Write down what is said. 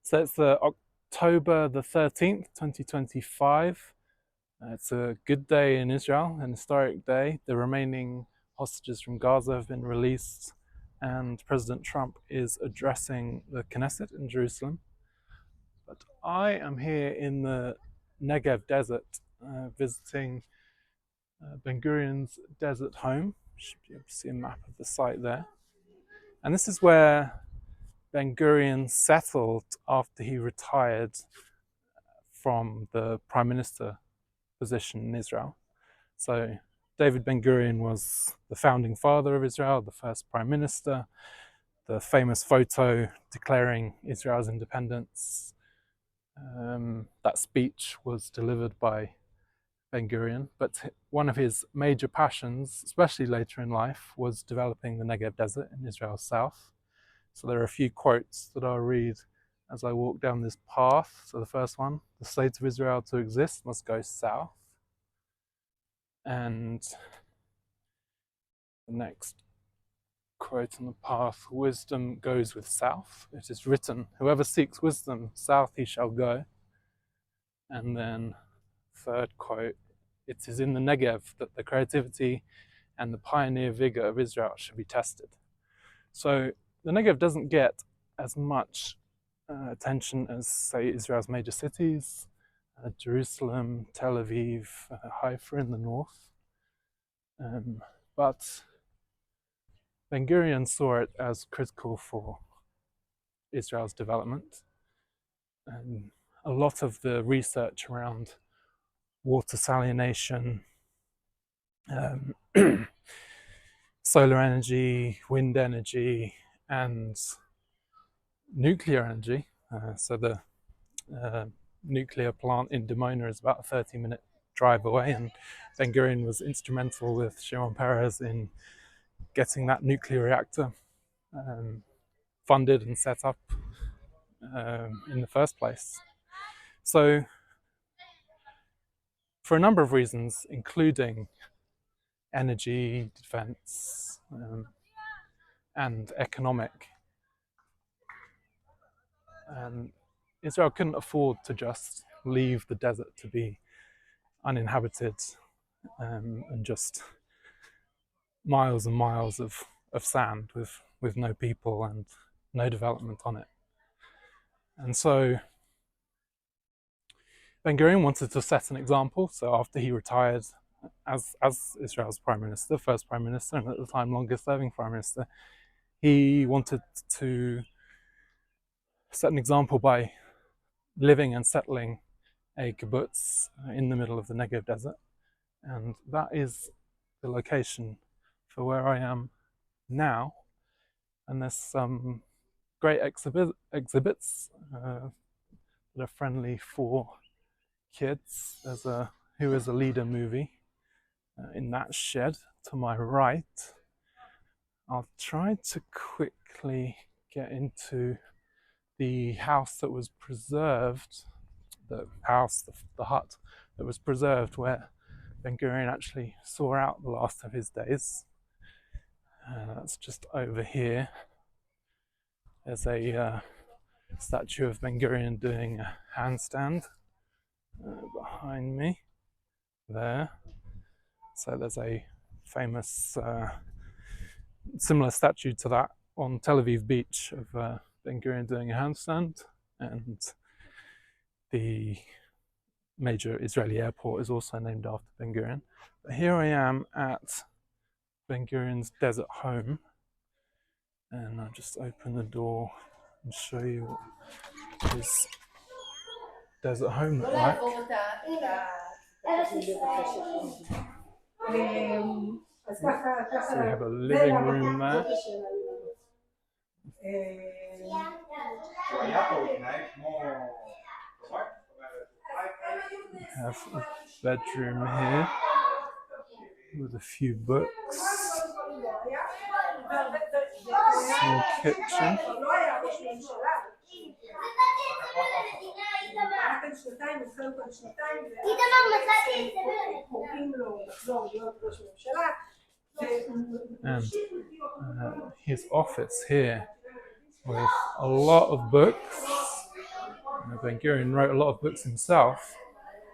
So it's October the 13th, 2025. It's a good day in Israel, an historic day. The remaining hostages from Gaza have been released, and President Trump is addressing the Knesset in Jerusalem. But I am here in the Negev desert, visiting Ben Gurion's desert home. You should be able to see a map of the site there. And this is where Ben Gurion settled after he retired from the prime minister position in Israel. So David Ben Gurion was the founding father of Israel, the first prime minister. The famous photo declaring Israel's independence, that speech was delivered by Ben Gurion, but one of his major passions, especially later in life, was developing the Negev desert in Israel's south. So there are a few quotes that I'll read as I walk down this path. So the first one, the state of Israel to exist must go south. And the next quote on the path, wisdom goes with south. It is written, whoever seeks wisdom, south he shall go. And then third quote, it is in the Negev that the creativity and the pioneer vigor of Israel should be tested. So the Negev doesn't get as much attention as, say, Israel's major cities, Jerusalem, Tel Aviv, Haifa in the north. But Ben Gurion saw it as critical for Israel's development. And a lot of the research around water salination, solar energy, wind energy, and nuclear energy. So the nuclear plant in Dimona is about a 30-minute drive away, and Ben Gurion was instrumental with Shimon Peres in getting that nuclear reactor funded and set up in the first place. So for a number of reasons, including energy, defense, and economic, Israel couldn't afford to just leave the desert to be uninhabited and just miles and miles of sand with no people and no development on it. And so Ben Gurion wanted to set an example. So after he retired as Israel's prime minister, first prime minister, and at the time longest serving prime minister, he wanted to set an example by living and settling a kibbutz in the middle of the Negev desert. And that is the location for where I am now. And there's some great exhibits that are friendly for kids. There's a Who is a Leader movie in that shed to my right. I'll try to quickly get into the house that was preserved, the hut that was preserved where Ben Gurion actually saw out the last of his days. That's just over here. There's a statue of Ben Gurion doing a handstand behind me there. So there's a famous similar statue to that on Tel Aviv beach of Ben Gurion doing a handstand, and the major Israeli airport is also named after Ben Gurion. But here I am at Ben Gurion's desert home, and I'll just open the door and show you what his desert home looked like. So we have a living room there. We have a bedroom here with a few books. Small kitchen. And his office here with a lot of books Ben Gurion wrote a lot of books himself,